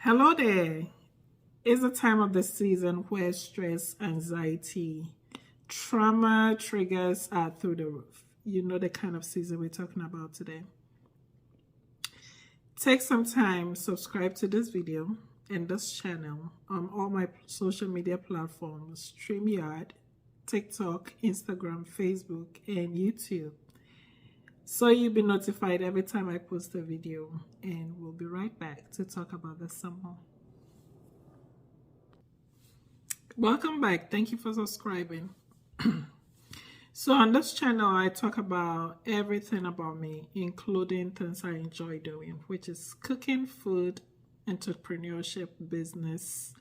Hello there. It's the time of the season where stress, anxiety, trauma triggers are through the roof. You know the kind of season we're talking about today. Take some time, subscribe to this video and this channel on all my social media platforms, StreamYard, TikTok, Instagram, Facebook, and YouTube. So you'll be notified every time I post a video, and we'll be right back to talk about this some more. Welcome back. Thank you for subscribing. So on this channel, I talk about everything about me, including things I enjoy doing, which is cooking, food, entrepreneurship, business,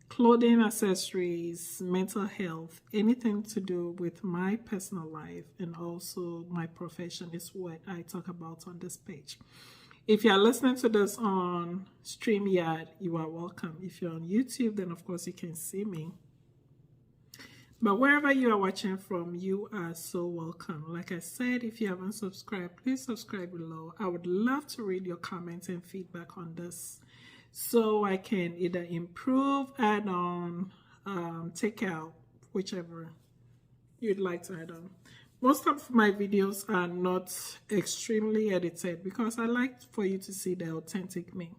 clothing, accessories, mental health, anything to do with my personal life and also my profession is what I talk about on this page. If you are listening to this on StreamYard, you are welcome. If you're on YouTube, then of course you can see me. But wherever you are watching from, you are so welcome. Like I said, if you haven't subscribed, please subscribe below. I would love to read your comments and feedback on this so I can either improve, add on, take out, whichever you'd like to add on. Most of my videos are not extremely edited because I like for you to see the authentic me.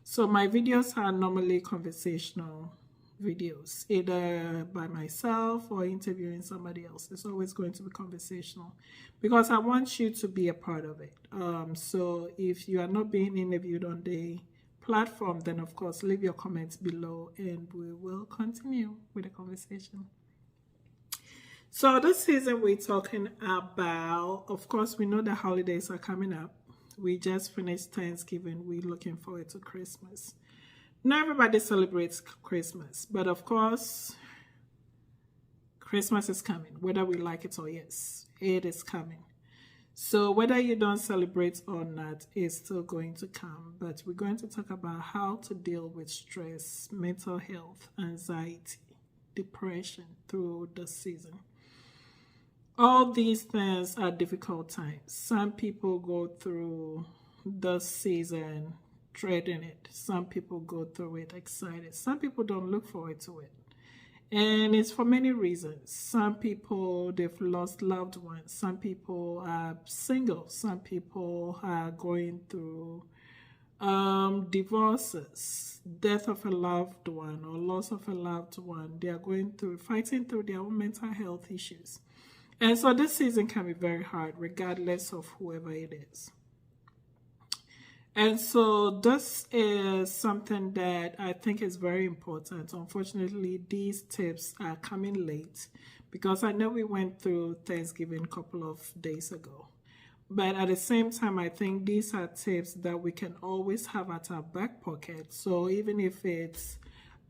So my videos are normally conversational videos, either by myself or interviewing somebody else. It's always going to be conversational because I want you to be a part of it. So if you are not being interviewed on the platform, then of course leave your comments below and we will continue with the conversation. So this season we're talking about, of course, we know the holidays are coming up. We just finished Thanksgiving. We're looking forward to Christmas. Not everybody celebrates Christmas, but of course, Christmas is coming, whether we like it or yes, it is coming. So whether you don't celebrate or not, it's still going to come. But we're going to talk about how to deal with stress, mental health, anxiety, depression through the season. All these things are difficult times. Some people go through the season dreading it. Some people go through it excited. Some people don't look forward to it. And it's for many reasons. Some people, they've lost loved ones. Some people are single. Some people are going through divorces, death of a loved one or loss of a loved one. They are fighting through their own mental health issues. And so this season can be very hard regardless of whoever it is. And so this is something that I think is very important. Unfortunately, these tips are coming late because I know we went through Thanksgiving a couple of days ago. But at the same time, I think these are tips that we can always have at our back pocket. So even if it's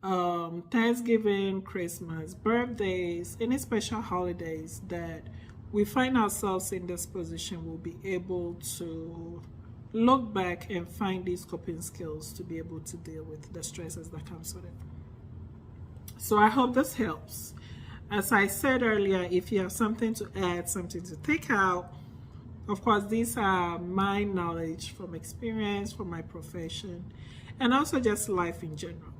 Thanksgiving, Christmas, birthdays, any special holidays that we find ourselves in this position, we'll be able to look back and find these coping skills to be able to deal with the stresses that comes with it. So I hope this helps. As I said earlier, if you have something to add, something to take out, of course, these are my knowledge from experience, from my profession, and also just life in general.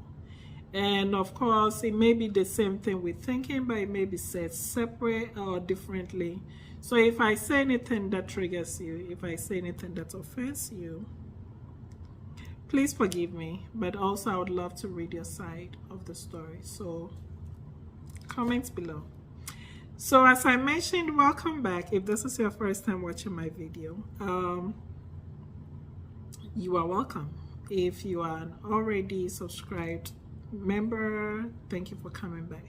And of course, it may be the same thing we're thinking, but it may be said separate or differently. So if I say anything that triggers you, if I say anything that offends you, please forgive me. But also I would love to read your side of the story. So comments below. So as I mentioned, welcome back. If this is your first time watching my video, you are welcome. If you are an already subscribed member, thank you for coming back.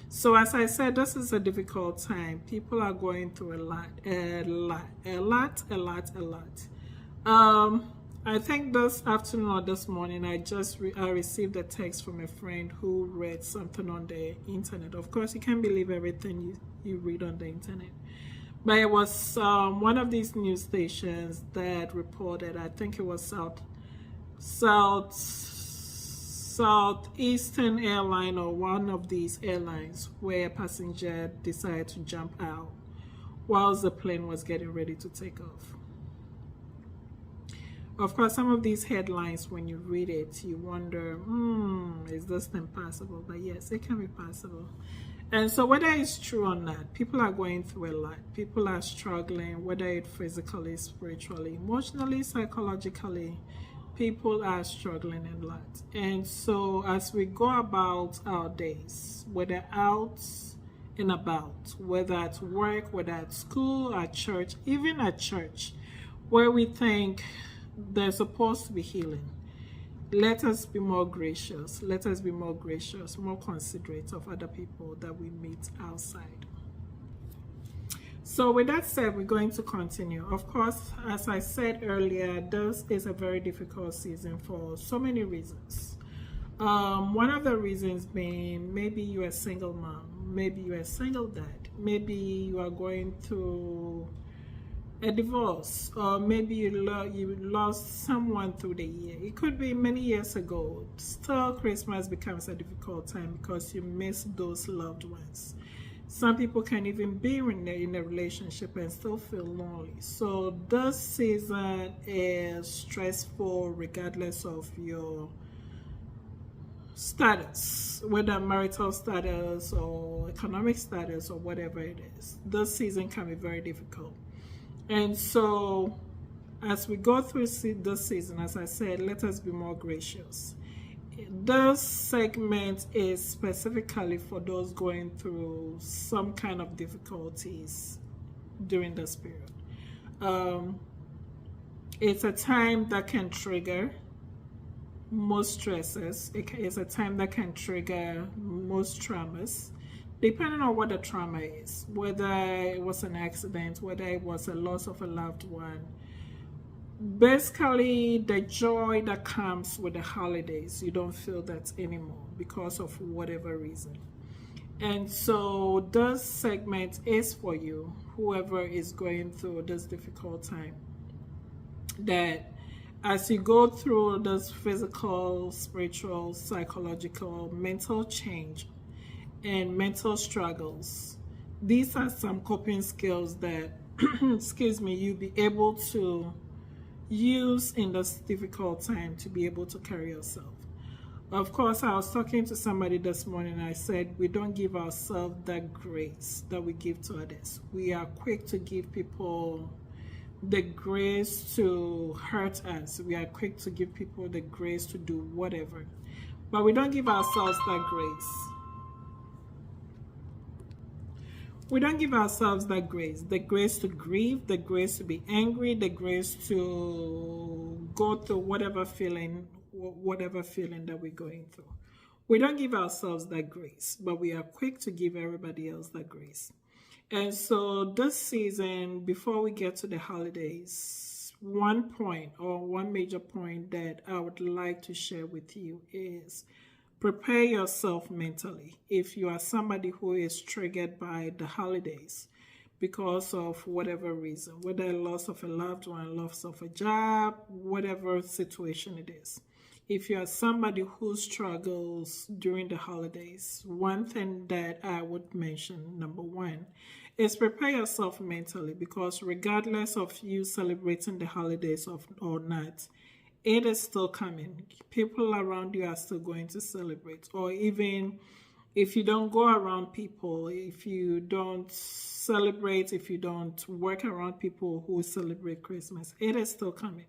So as I said, this is a difficult time. People are going through a lot. I think this afternoon or this morning, I received a text from a friend who read something on the internet. Of course, you can't believe everything you read on the internet. But it was one of these news stations that reported, I think it was Southeastern airline or one of these airlines where a passenger decided to jump out whilst the plane was getting ready to take off. Of course, some of these headlines, when you read it, you wonder, is this thing possible? But yes, it can be possible. And so, whether it's true or not, people are going through a lot. People are struggling, whether it's physically, spiritually, emotionally, psychologically. People are struggling a lot. And so, as we go about our days, whether out and about, whether at work, whether at school, at church, even at church, where we think there's supposed to be healing, let us be more gracious. Let us be more gracious, more considerate of other people that we meet outside. So with that said, we're going to continue. Of course, as I said earlier, this is a very difficult season for so many reasons. One of the reasons being maybe you're a single mom, maybe you're a single dad, maybe you are going through a divorce, or maybe you lost someone through the year. It could be many years ago. Still, Christmas becomes a difficult time because you miss those loved ones. Some people can even be in a relationship and still feel lonely. So this season is stressful regardless of your status, whether marital status or economic status or whatever it is. This season can be very difficult. And so, as we go through this season, as I said, let us be more gracious. This segment is specifically for those going through some kind of difficulties during this period. It's a time that can trigger most stresses. It's a time that can trigger most traumas, depending on what the trauma is, whether it was an accident, whether it was a loss of a loved one. Basically, the joy that comes with the holidays, you don't feel that anymore because of whatever reason. And so this segment is for you, whoever is going through this difficult time, that as you go through this physical, spiritual, psychological, mental change, and mental struggles, these are some coping skills that excuse me, you'll be able to use in this difficult time to be able to carry yourself. Of course, I was talking to somebody this morning. I said we don't give ourselves that grace that we give to others. We are quick to give people the grace to hurt us. We are quick to give people the grace to do whatever, but we don't give ourselves that grace. We don't give ourselves that grace, the grace to grieve, the grace to be angry, the grace to go through whatever feeling that we're going through. We don't give ourselves that grace, but we are quick to give everybody else that grace. And so this season, before we get to the holidays, one major point that I would like to share with you is prepare yourself mentally. If you are somebody who is triggered by the holidays because of whatever reason, whether a loss of a loved one, loss of a job, whatever situation it is. If you are somebody who struggles during the holidays, one thing that I would mention, number one, is prepare yourself mentally, because regardless of you celebrating the holidays or not, it is still coming. People around you are still going to celebrate. Or even if you don't go around people, if you don't celebrate, if you don't work around people who celebrate Christmas, it is still coming.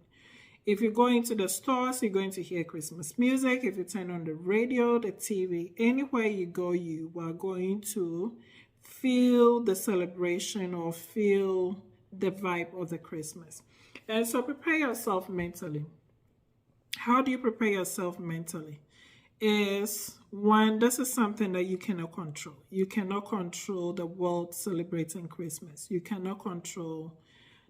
If you go into the stores, you're going to hear Christmas music. If you turn on the radio, the TV, anywhere you go, you are going to feel the celebration or feel the vibe of the Christmas. And so prepare yourself mentally. How do you prepare yourself mentally? Is one, this is something that you cannot control. You cannot control the world celebrating Christmas. You cannot control.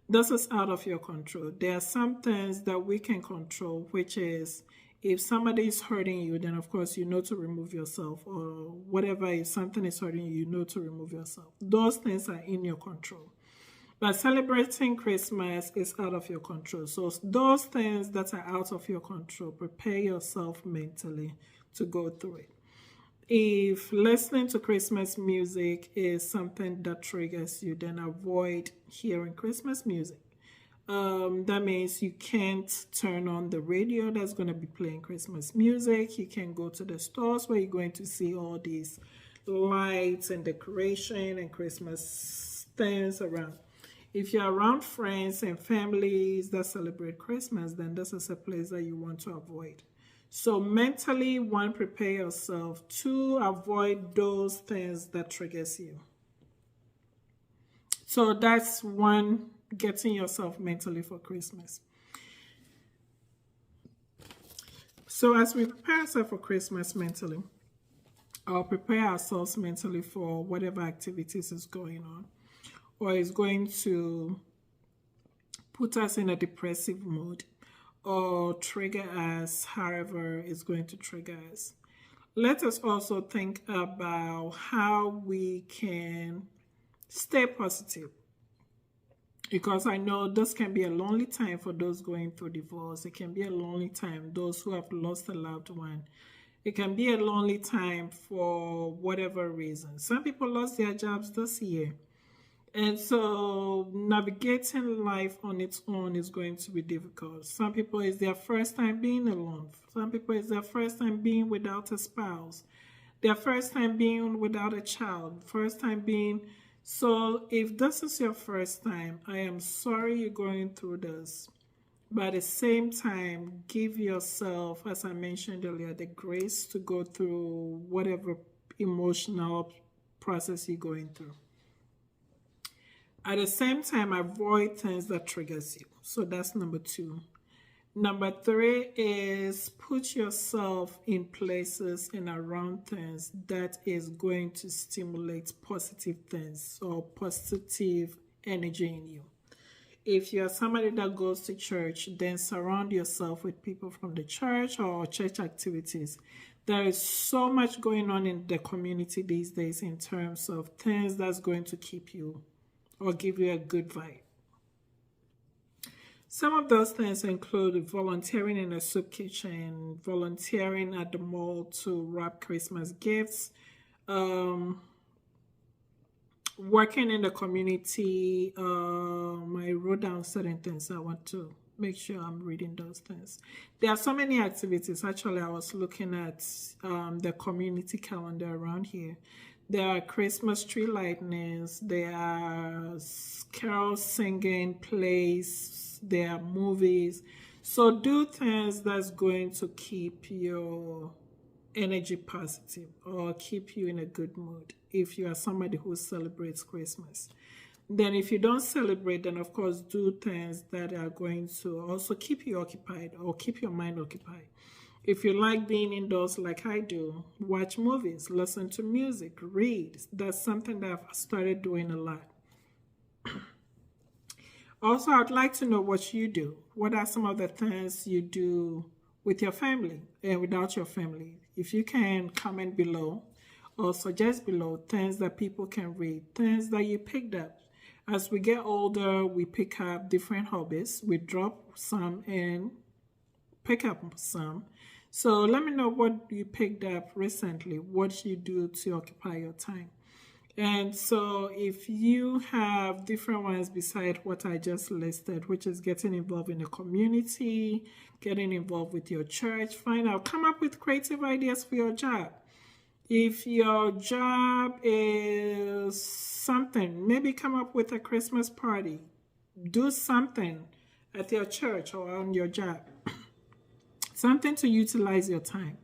This is out of your control. There are some things that we can control, which is if somebody is hurting you, then of course you know to remove yourself, or whatever, if something is hurting you, you know to remove yourself. Those things are in your control. But celebrating Christmas is out of your control. So those things that are out of your control, prepare yourself mentally to go through it. If listening to Christmas music is something that triggers you, then avoid hearing Christmas music. That means you can't turn on the radio that's going to be playing Christmas music. You can go to the stores where you're going to see all these lights and decoration and Christmas things around. If you're around friends and families that celebrate Christmas, then this is a place that you want to avoid. So mentally, one, prepare yourself. Two, avoid those things that triggers you. So that's one, getting yourself mentally for Christmas. So as we prepare ourselves for Christmas mentally, or prepare ourselves mentally for whatever activities is going on, or is going to put us in a depressive mood, or trigger us, however is going to trigger us. Let us also think about how we can stay positive. Because I know this can be a lonely time for those going through divorce. It can be a lonely time, those who have lost a loved one. It can be a lonely time for whatever reason. Some people lost their jobs this year. And so navigating life on its own is going to be difficult. Some people, it's their first time being alone. Some people, it's their first time being without a spouse. Their first time being without a child. First time being... So if this is your first time, I am sorry you're going through this. But at the same time, give yourself, as I mentioned earlier, the grace to go through whatever emotional process you're going through. At the same time, avoid things that triggers you. So that's number two. Number three is put yourself in places and around things that is going to stimulate positive things or positive energy in you. If you're somebody that goes to church, then surround yourself with people from the church or church activities. There is so much going on in the community these days in terms of things that's going to keep you or give you a good vibe. Some of those things include volunteering in a soup kitchen, volunteering at the mall to wrap Christmas gifts, working in the community. I wrote down certain things. I want to make sure I'm reading those things. There are so many activities. Actually, I was looking at the community calendar around here. There are Christmas tree lightnings. There are carol singing plays. There are movies. So do things that's going to keep your energy positive or keep you in a good mood if you are somebody who celebrates Christmas. Then if you don't celebrate, then of course do things that are going to also keep you occupied or keep your mind occupied. If you like being indoors like I do, watch movies, listen to music, read. That's something that I've started doing a lot. Also, I'd like to know what you do. What are some of the things you do with your family and without your family? If you can, comment below or suggest below things that people can read, things that you picked up. As we get older, we pick up different hobbies. We drop some and pick up some. So let me know what you picked up recently, what you do to occupy your time. And so if you have different ones beside what I just listed, which is getting involved in the community, getting involved with your church, find out, come up with creative ideas for your job. If your job is something, maybe come up with a Christmas party. Do something at your church or on your job. Something to utilize your time.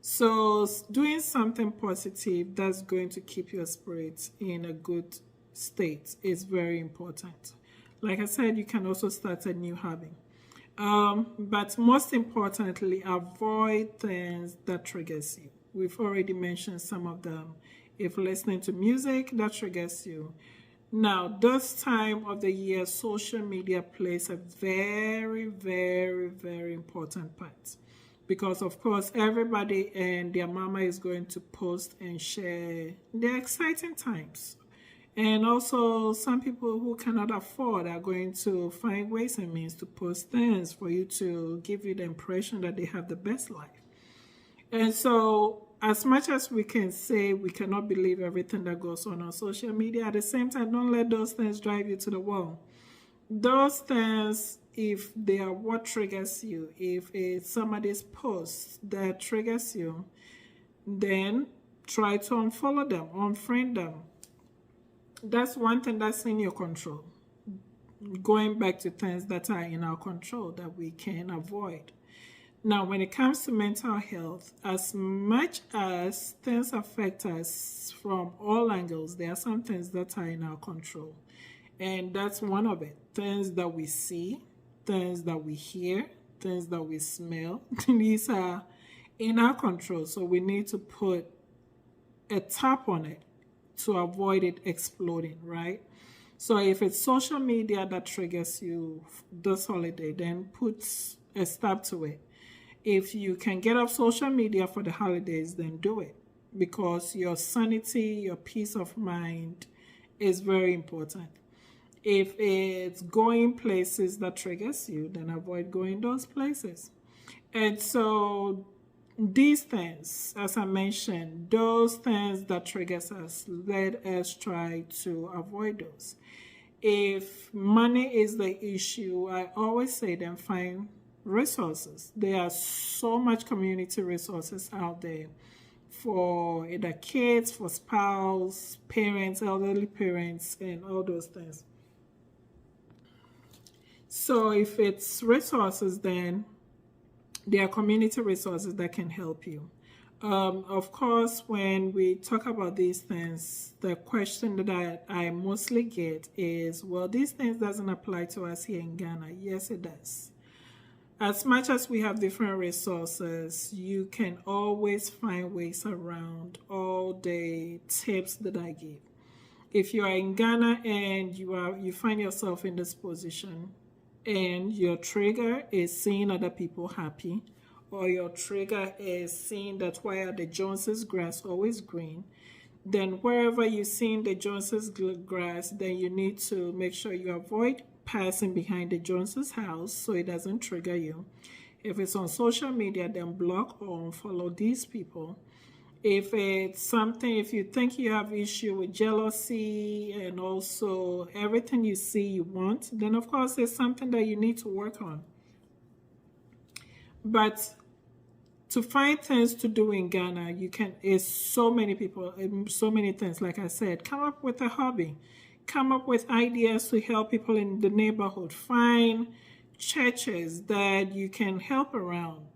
So doing something positive that's going to keep your spirits in a good state is very important. Like I said, you can also start a new hobby. But most importantly, avoid things that triggers you. We've already mentioned some of them. If listening to music, that triggers you. Now, this time of the year, social media plays a very, very, very important part. Because, of course, everybody and their mama is going to post and share their exciting times. And also, some people who cannot afford are going to find ways and means to post things for you to give you the impression that they have the best life. And so, as much as we can say we cannot believe everything that goes on social media, at the same time, don't let those things drive you to the wall. those things, if they are what triggers you, if it's somebody's post that triggers you, then try to unfollow them, unfriend them. That's one thing that's in your control. Going back to things that are in our control that we can avoid. Now, when it comes to mental health, as much as things affect us from all angles, there are some things that are in our control. And that's one of it. Things that we see, things that we hear, things that we smell. These are in our control. So we need to put a tap on it to avoid it exploding, right? So if it's social media that triggers you this holiday, then put a stop to it. If you can get off social media for the holidays, then do it, because your sanity, your peace of mind is very important. If it's going places that triggers you, then avoid going those places. And so these things, as I mentioned, those things that triggers us, let us try to avoid those. If money is the issue, I always say then find resources. There are so much community resources out there for either kids, for spouse, parents, elderly parents, and all those things. So if it's resources, then there are community resources that can help you. Of course, when we talk about these things, the question that I mostly get is, well, these things doesn't apply to us here in Ghana. Yes, it does. As much as we have different resources, you can always find ways around all the tips that I give. If you are in Ghana and you find yourself in this position, and your trigger is seeing other people happy, or your trigger is seeing that why are the Joneses grass always green, then wherever you're seeing the Joneses grass, then you need to make sure you avoid passing behind the Joneses house so it doesn't trigger you. If it's on social media, then block or unfollow these people. If it's something, if you think you have issue with jealousy and also everything you see you want, then of course it's something that you need to work on. But to find things to do in Ghana, it's so many people, so many things. Like I said, come up with a hobby. Come up with ideas to help people in the neighborhood. Find churches that you can help around.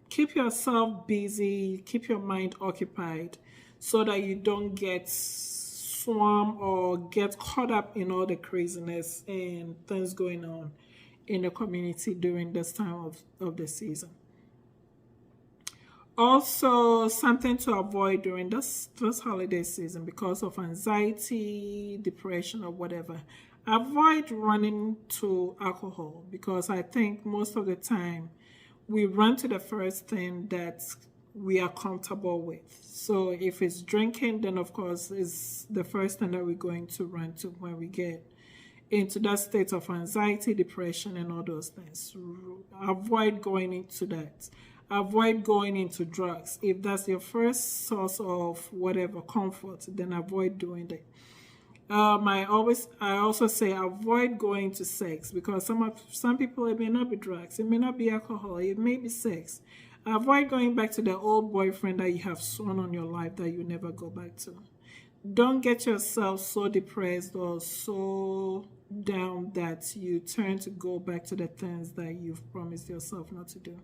Keep yourself busy, keep your mind occupied so that you don't get swarmed or get caught up in all the craziness and things going on in the community during this time of the season. Also, something to avoid during this holiday season because of anxiety, depression, or whatever. Avoid running to alcohol, because I think most of the time we run to the first thing that we are comfortable with. So if it's drinking, then of course it's the first thing that we're going to run to when we get into that state of anxiety, depression, and all those things. Avoid going into that. Avoid going into drugs. If that's your first source of whatever comfort, then avoid doing that. I also say avoid going to sex, because some people, it may not be drugs, it may not be alcohol, it may be sex. Avoid going back to the old boyfriend that you have sworn on your life that you never go back to. Don't get yourself so depressed or so down that you turn to go back to the things that you've promised yourself not to do.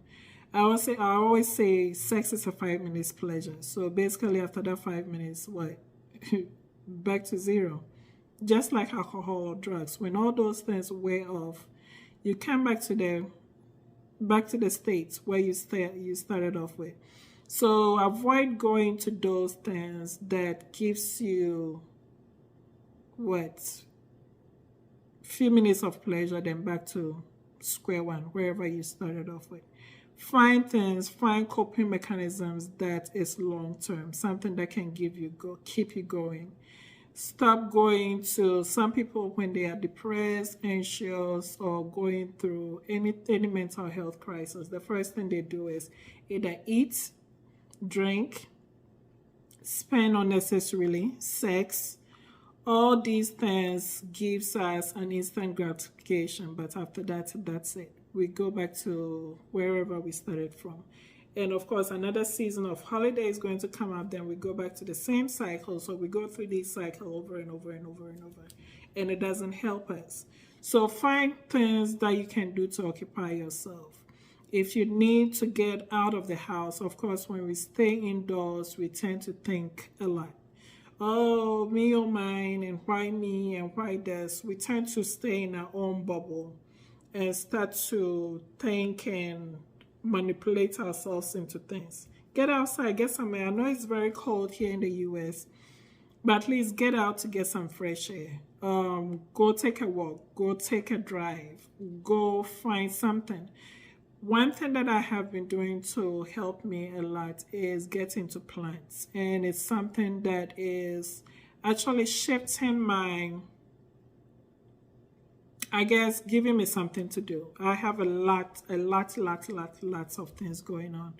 I always say sex is a 5 minutes pleasure. So basically after that 5 minutes, what? Back to zero. Just like alcohol or drugs. When all those things wear off, you come back to the state where you started off with. So avoid going to those things that gives you few minutes of pleasure, then back to square one, wherever you started off with. Find coping mechanisms that is long term, something that can keep you going. Stop going to some people when they are depressed, anxious, or going through any mental health crisis. The first thing they do is either eat, drink, spend unnecessarily, sex, All these things gives us an instant gratification, but after that, that's it. We go back to wherever we started from. And of course, another season of holiday is going to come up, then we go back to the same cycle. So we go through this cycle over and over and over and over, and it doesn't help us. So find things that you can do to occupy yourself. If you need to get out of the house, of course, when we stay indoors, we tend to think a lot. Oh, me, oh, mine, and why me, and why this. We tend to stay in our own bubble and start to think and manipulate ourselves into things. Get outside, get some air. I know it's very cold here in the US, but at least get out to get some fresh air. Go take a walk, go take a drive, go find something. One thing that I have been doing to help me a lot is get into plants. And it's something that is actually shifting my, I guess, giving me something to do. I have lots of things going on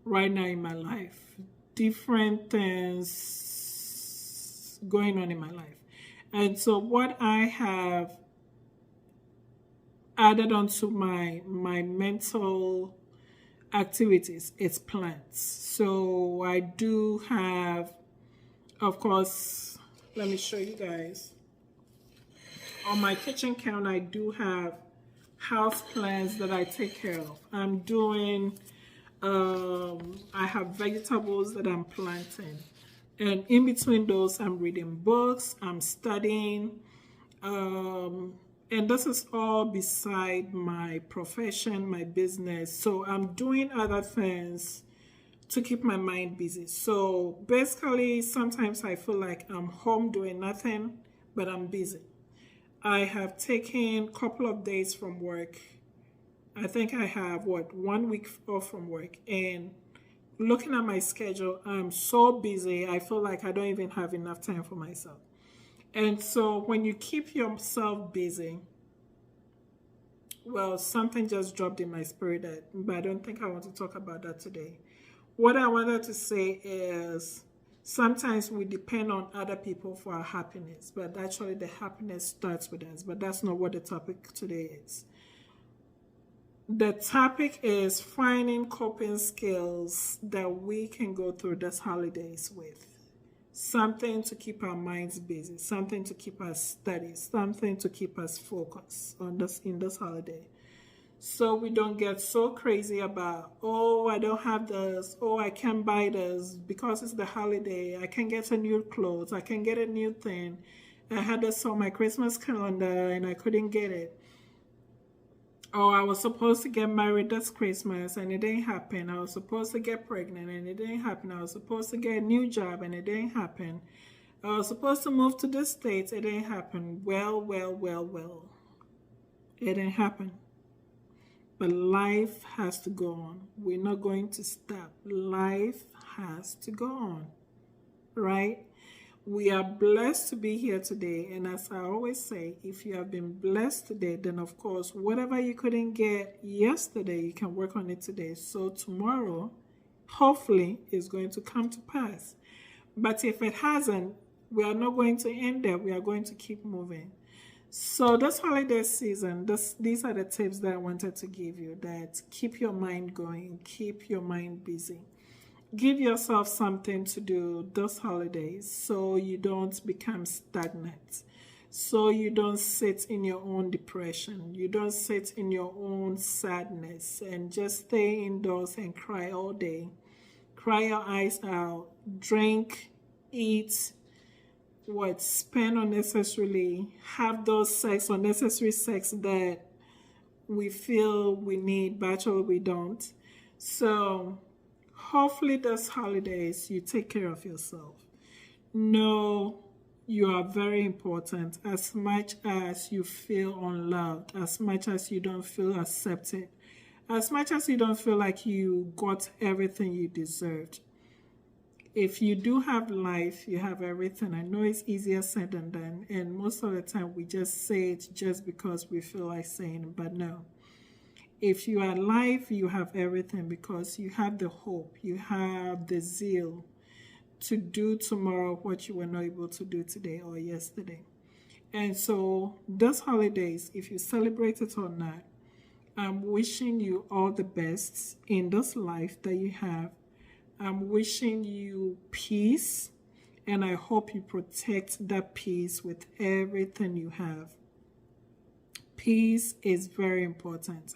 right now in my life. Different things going on in my life. And so what I have added onto my mental activities is plants. So I do have, of course, let me show you guys. On my kitchen counter, I do have house plants that I take care of. I'm doing, I have vegetables that I'm planting. And in between those, I'm reading books, I'm studying, and this is all beside my profession, my business. So I'm doing other things to keep my mind busy. So basically, sometimes I feel like I'm home doing nothing, but I'm busy. I have taken a couple of days from work. I think I have, 1 week off from work. And looking at my schedule, I'm so busy, I feel like I don't even have enough time for myself. And so when you keep yourself busy, well, something just dropped in my spirit, but I don't think I want to talk about that today. What I wanted to say is sometimes we depend on other people for our happiness, but actually the happiness starts with us. But that's not what the topic today is. The topic is finding coping skills that we can go through this holidays with. Something to keep our minds busy, something to keep us steady, something to keep us focused on this in this holiday. So we don't get so crazy about, oh, I don't have this, oh, I can't buy this because it's the holiday. I can get a new clothes, I can get a new thing. I had this on my Christmas calendar and I couldn't get it. Oh, I was supposed to get married this Christmas and it didn't happen. I was supposed to get pregnant and it didn't happen. I was supposed to get a new job and it didn't happen. I was supposed to move to the States. It didn't happen. Well. It didn't happen. But life has to go on. We're not going to stop. Life has to go on. Right? We are blessed to be here today. And as I always say, if you have been blessed today, then of course, whatever you couldn't get yesterday, you can work on it today. So tomorrow, hopefully, is going to come to pass. But if it hasn't, we are not going to end there. We are going to keep moving. So this holiday season, these are the tips that I wanted to give you, that keep your mind going, keep your mind busy. Give yourself something to do this holidays so you don't become stagnant, so you don't sit in your own depression, you don't sit in your own sadness and just stay indoors and cry all day. Cry your eyes out, drink, eat, spend unnecessarily, have those unnecessary sex that we feel we need, but actually we don't. So hopefully this holidays you take care of yourself. Know you are very important. As much as you feel unloved, as much as you don't feel accepted, as much as you don't feel like you got everything you deserved. If you do have life, you have everything. I know it's easier said than done, and most of the time we just say it just because we feel like saying it, but no. If you are alive, you have everything because you have the hope, you have the zeal to do tomorrow what you were not able to do today or yesterday. And so those holidays, if you celebrate it or not, I'm wishing you all the best in this life that you have. I'm wishing you peace, and I hope you protect that peace with everything you have. Peace is very important.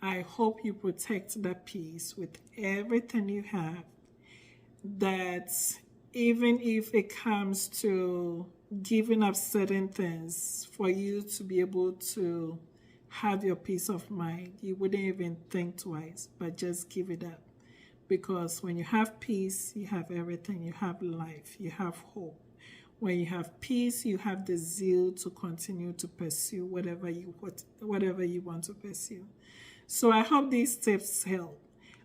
I hope you protect that peace with everything you have. That even if it comes to giving up certain things for you to be able to have your peace of mind, you wouldn't even think twice, but just give it up. Because when you have peace, you have everything. You have life, you have hope. When you have peace, you have the zeal to continue to pursue whatever you want to pursue. So I hope these tips help.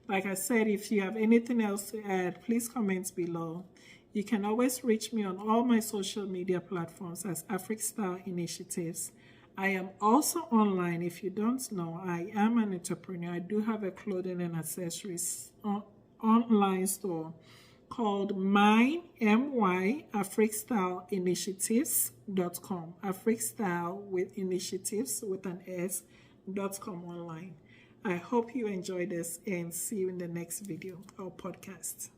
Like I said, if you have anything else to add, please comment below. You can always reach me on all my social media platforms as africstyleinitiatives. I am also online. If you don't know, I am an entrepreneur. I do have a clothing and accessories online store called mine, M-Y, africstyleinitiatives.com. Africstyle with initiatives with an S.com online. I hope you enjoy this and see you in the next video or podcast.